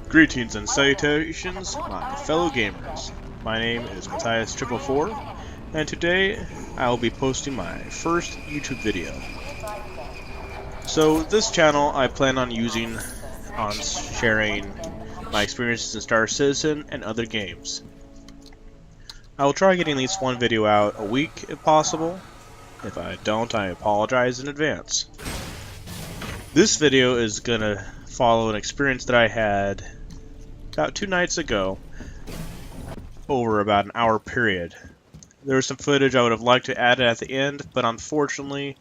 Greetings and salutations, my fellow gamers. My name is Matthias444, and today I will be posting my first YouTube video. So this channel I plan on using on sharing my experiences in Star Citizen and other games. I will try getting at least one video out a week if possible. If I don't, I apologize in advance. This video is gonna follow an experience that I had about 2 nights ago over about an hour period. There was some footage I would have liked to add at the end, but unfortunately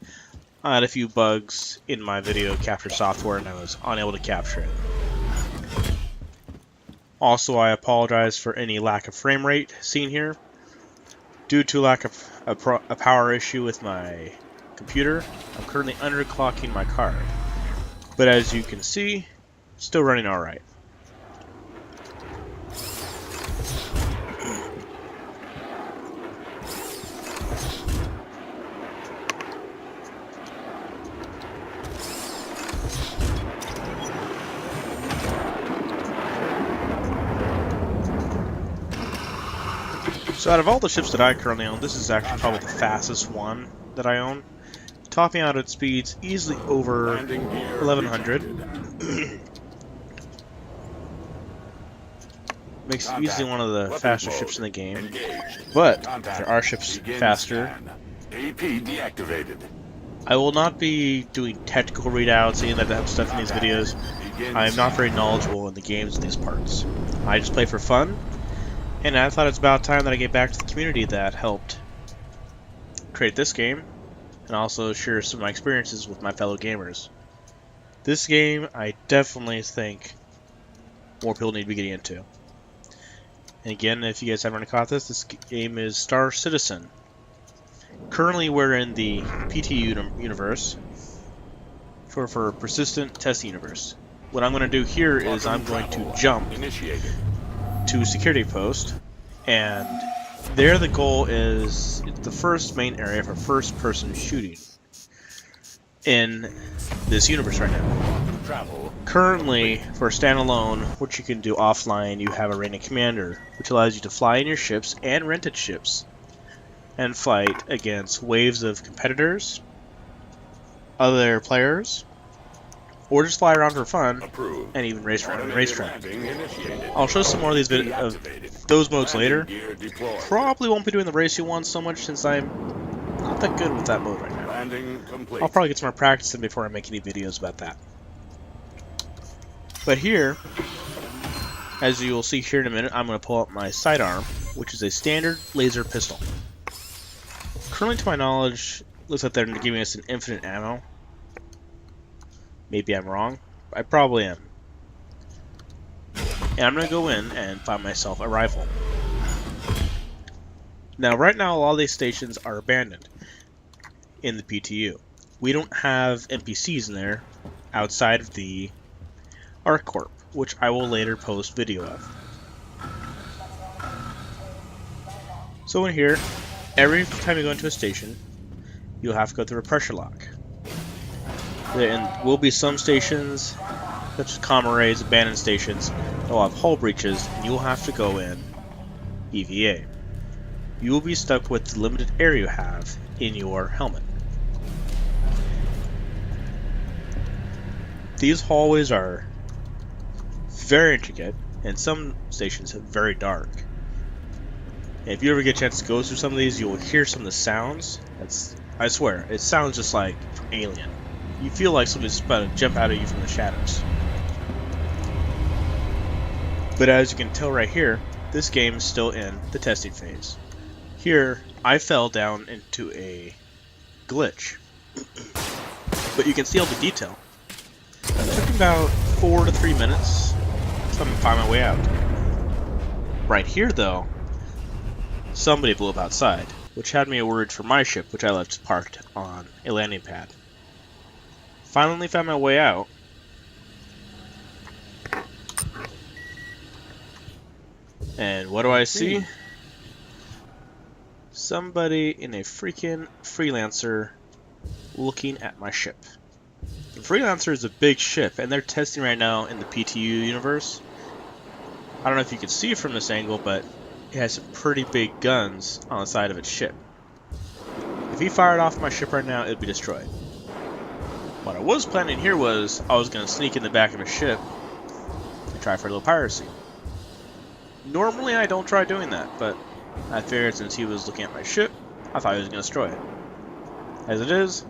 I had a few bugs in my video capture software and I was unable to capture it. Also, I apologize for any lack of frame rate seen here. Due to lack of a power issue with my computer, I'm currently underclocking my card. But as you can see, still running alright. So out of all the ships that I currently own, this is actually probably the fastest one that I own, topping out at speeds easily over 1100. Makes it easily one of the faster ships in the game, but there are ships faster. I will not be doing technical readouts, any of that type of stuff in these videos. I am not very knowledgeable in the games in these parts. I just play for fun. And I thought it's about time that I get back to the community that helped create this game, and also share some of my experiences with my fellow gamers. This game, I definitely think more people need to be getting into. And again, if you guys haven't caught this game is Star Citizen. Currently, we're in the PTU universe, for Persistent Test Universe. What I'm going to do here is I'm going to jump to a security post, and there the goal is the first main area for first person shooting in this universe right now. Currently, for standalone, which you can do offline, you have a Arena Commander, which allows you to fly in your ships and rented ships and fight against waves of competitors, other players, or just fly around for fun, and even race around the racetrack. I'll show some more of these of those modes later. Probably won't be doing the racing one so much since I'm not that good with that mode right now. I'll probably get some more practice in before I make any videos about that. But here, as you will see here in a minute, I'm going to pull up my sidearm, which is a standard laser pistol. Currently, to my knowledge, looks like they're giving us an infinite ammo. Maybe I'm wrong. I probably am. And I'm going to go in and find myself a rifle. Now, right now, a lot of these stations are abandoned in the PTU. We don't have NPCs in there outside of the ArcCorp, which I will later post video of. So in here, every time you go into a station, you'll have to go through a pressure lock. There will be some stations, such as comrades, abandoned stations, that will have hull breaches, and you will have to go in EVA. You will be stuck with the limited air you have in your helmet. These hallways are very intricate, and some stations are very dark. And if you ever get a chance to go through some of these, you will hear some of the sounds. I swear, it sounds just like from Alien. You feel like somebody's about to jump out at you from the shadows. But as you can tell right here, this game is still in the testing phase. Here, I fell down into a glitch. But you can see all the detail. It took about 4 to 3 minutes to find my way out. Right here, though, somebody blew up outside, which had me worried for my ship, which I left parked on a landing pad. Finally found my way out. And what do I see? Somebody in a freaking Freelancer looking at my ship. The Freelancer is a big ship, and they're testing right now in the PTU universe. I don't know if you can see from this angle, but it has some pretty big guns on the side of its ship. If he fired off my ship right now, it would be destroyed. What I was planning here was I was going to sneak in the back of his ship and try for a little piracy. Normally I don't try doing that, but I figured since he was looking at my ship, I thought he was going to destroy it. As it is,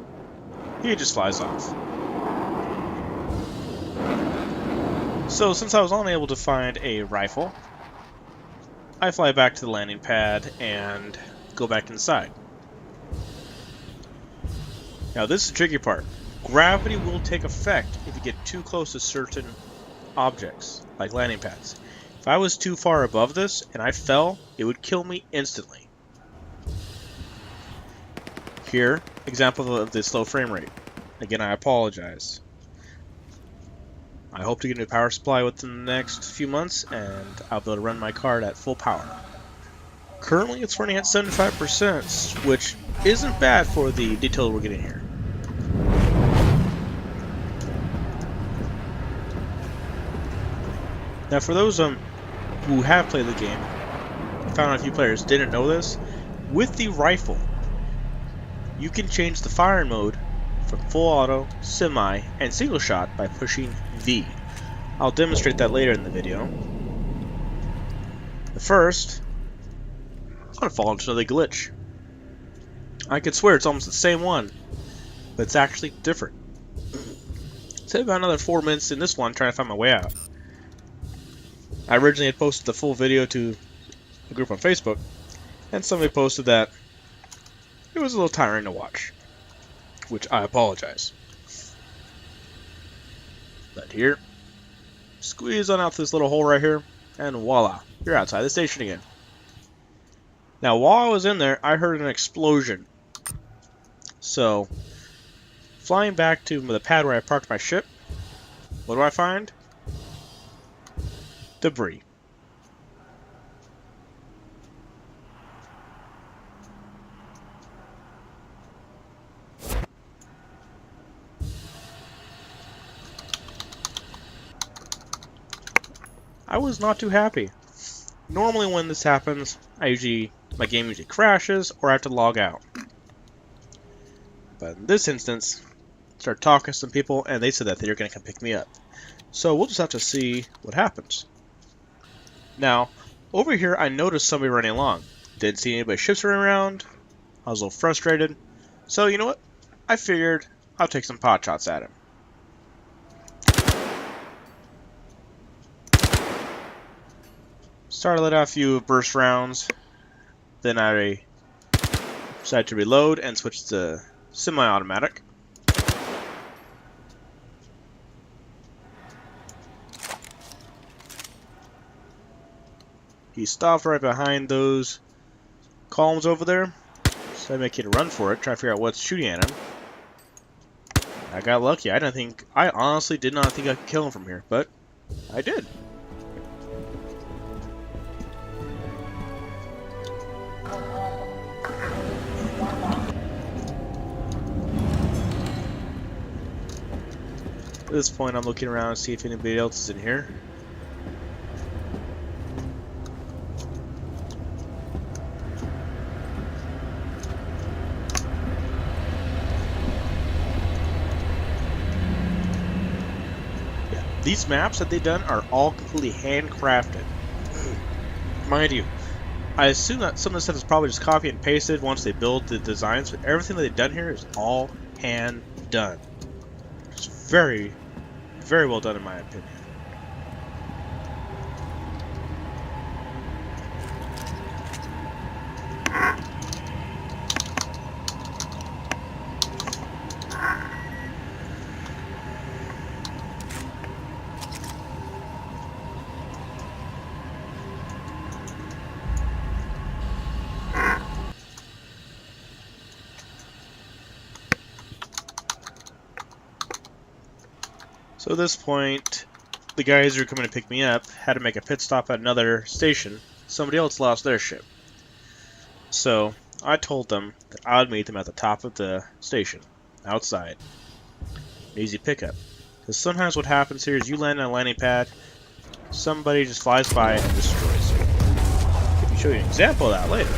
he just flies off. So since I was only able to find a rifle, I fly back to the landing pad and go back inside. Now this is the tricky part. Gravity will take effect if you get too close to certain objects, like landing pads. If I was too far above this and I fell, it would kill me instantly. Here, example of the slow frame rate. Again, I apologize. I hope to get a new power supply within the next few months, and I'll be able to run my card at full power. Currently, it's running at 75%, which isn't bad for the detail we're getting here. Now, for those who have played the game, I found out a few players didn't know this. With the rifle, you can change the firing mode from full auto, semi, and single shot by pushing V. I'll demonstrate that later in the video. But first, I'm going to fall into another glitch. I could swear it's almost the same one, but it's actually different. It's about another 4 minutes in this one trying to find my way out. I originally had posted the full video to a group on Facebook, and somebody posted that it was a little tiring to watch, which I apologize. But here, squeeze on out this little hole right here, and voila, you're outside the station again. Now, while I was in there, I heard an explosion. So, flying back to the pad where I parked my ship, what do I find? Debris. I was not too happy. Normally when this happens, my game usually crashes or I have to log out. But in this instance, I started talking to some people and they said that they're going to come pick me up. So we'll just have to see what happens. Now, over here I noticed somebody running along. Didn't see anybody's ships running around. I was a little frustrated. So you know what? I figured I'll take some pot shots at him. Started to let out a few burst rounds. Then I decided to reload and switch to semi-automatic. He stopped right behind those columns over there. So I make it a run for it, try to figure out what's shooting at him. I got lucky. I honestly did not think I could kill him from here, but I did. At this point, I'm looking around to see if anybody else is in here. Yeah, these maps that they've done are all completely handcrafted. Mind you, I assume that some of the stuff is probably just copy and pasted once they build the designs, but everything that they've done here is all hand done. It's very, very well done in my opinion. So at this point, the guys who were coming to pick me up had to make a pit stop at another station. Somebody else lost their ship. So I told them that I would meet them at the top of the station, outside. An easy pickup. Because sometimes what happens here is you land on a landing pad, somebody just flies by and destroys you. I can show you an example of that later.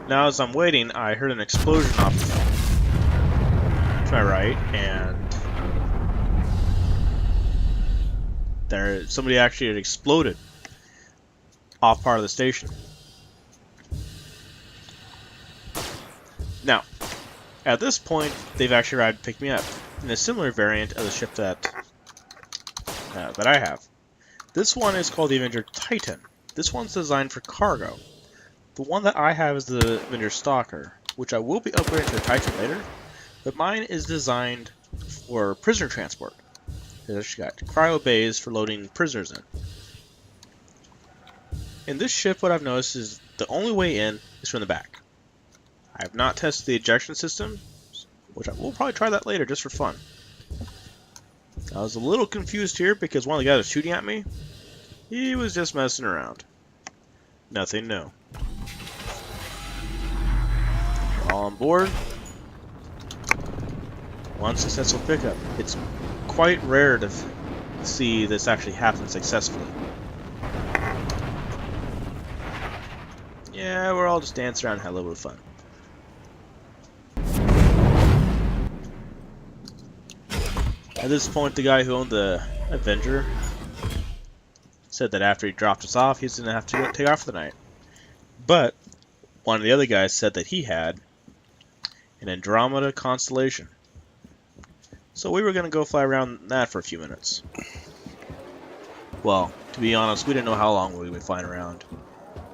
Now as I'm waiting, I heard an explosion off to my right, and somebody actually had exploded off part of the station. Now, at this point, they've actually arrived to pick me up in a similar variant of the ship that I have. This one is called the Avenger Titan. This one's designed for cargo. The one that I have is the Avenger Stalker, which I will be upgrading to the Titan later, but mine is designed for prisoner transport. It's actually got cryo bays for loading prisoners in. In this ship, what I've noticed is the only way in is from the back. I have not tested the ejection system, which I will probably try that later just for fun. I was a little confused here because one of the guys was shooting at me. He was just messing around. Nothing new. All on board. One successful pickup. It's quite rare to see this actually happen successfully. Yeah, we're all just dancing around and had a little bit of fun. At this point, the guy who owned the Avenger said that after he dropped us off, he's going to have to take off for the night. But one of the other guys said that he had an Andromeda constellation. So we were going to go fly around that for a few minutes. Well, to be honest, we didn't know how long we would be flying around,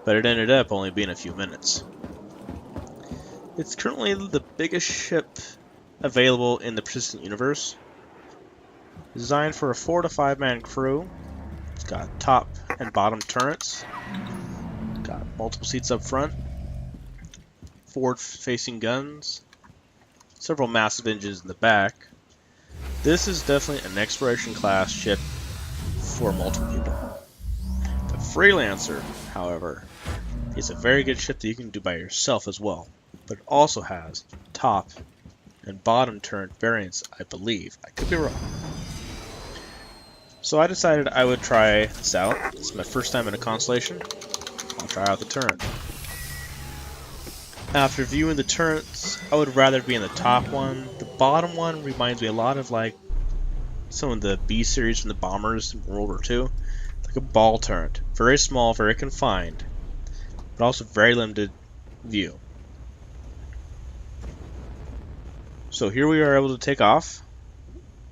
but it ended up only being a few minutes. It's currently the biggest ship available in the Persistent Universe. Designed for a 4 to 5 man crew. It's got top and bottom turrets. Got multiple seats up front. Forward facing guns. Several massive engines in the back. This is definitely an exploration class ship for multiple people. The Freelancer, however, is a very good ship that you can do by yourself as well. But it also has top and bottom turret variants, I believe. I could be wrong. So I decided I would try this out. It's my first time in a Constellation. I'll try out the turret. After viewing the turrets, I would rather be in the top one. The bottom one reminds me a lot of like some of the B series from the bombers in World War II. Like a ball turret. Very small, very confined, but also very limited view. So here we are able to take off.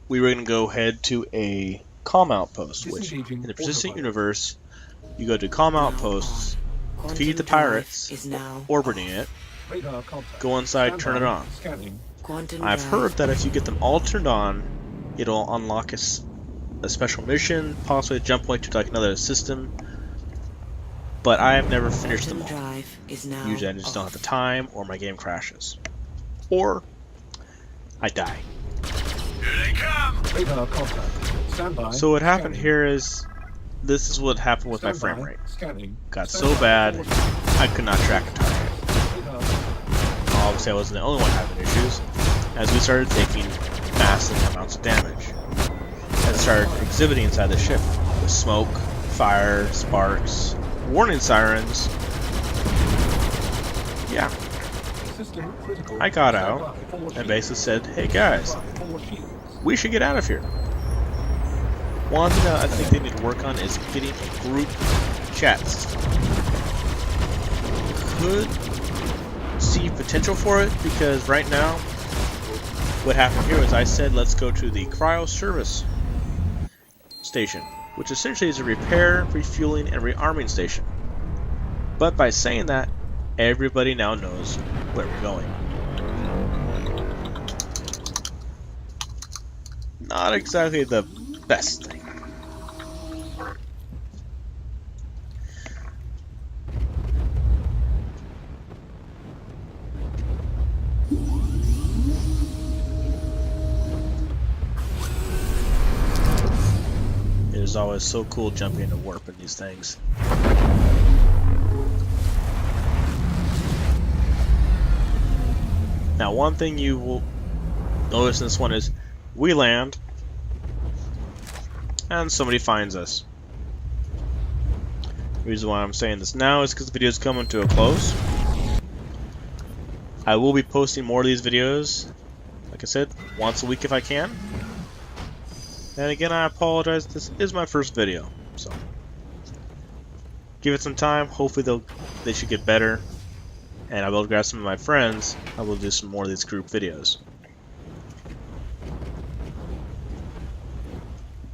We were going to go head to a comm outpost, which in the Persistent Universe, you go to comm outposts, feed the pirates, orbiting it, go inside, turn it on. I've heard that if you get them all turned on, it'll unlock a special mission, possibly a jump point to like another system, but I have never finished them all. Usually I just don't have the time, or my game crashes. Or I die. Here they come! Radar contact. Stand by. So what happened Scanning. here is, this is what happened with my Stand frame by. rate. Scanning. Got Stand so by. bad, I could not track a target. Radar. Obviously I wasn't the only one having issues, as we started taking massive amounts of damage. And started exhibiting inside the ship, with smoke, fire, sparks, warning sirens. Yeah, System critical. I got Stand out by. Four and shields. basically said, hey guys, Four shields. we should get out of here. One thing that I think they need to work on is getting a group chat system. Could see potential for it, because right now, what happened here was I said let's go to the cryo service station, which essentially is a repair, refueling, and rearming station. But by saying that, everybody now knows where we're going. Not exactly the best thing. It is always so cool jumping into warp in these things. Now, one thing you will Notice this one is we land and somebody finds us. The reason why I'm saying this now is because the video is coming to a close. I will be posting more of these videos, like I said, once a week if I can. And again, I apologize, this is my first video, so give it some time. Hopefully they should get better, and I will grab some of my friends. I will do some more of these group videos.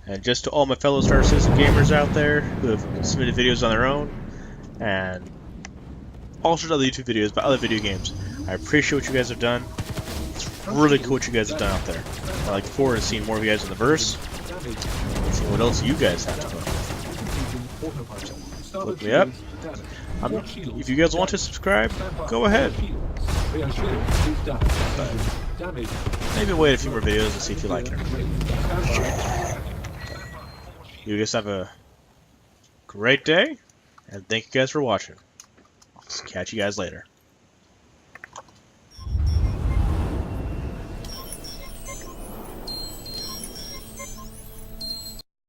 And just to all my fellow Star Citizen gamers out there who have submitted videos on their own, and also other YouTube videos about other video games, I appreciate what you guys have done. It's really cool what you guys have done out there. I look forward to seeing more of you guys in the verse, and seeing what else you guys have to put. Look me up. If you guys want to subscribe, go ahead. Maybe wait a few more videos and see if you like it. You guys have a great day, and thank you guys for watching. Catch you guys later.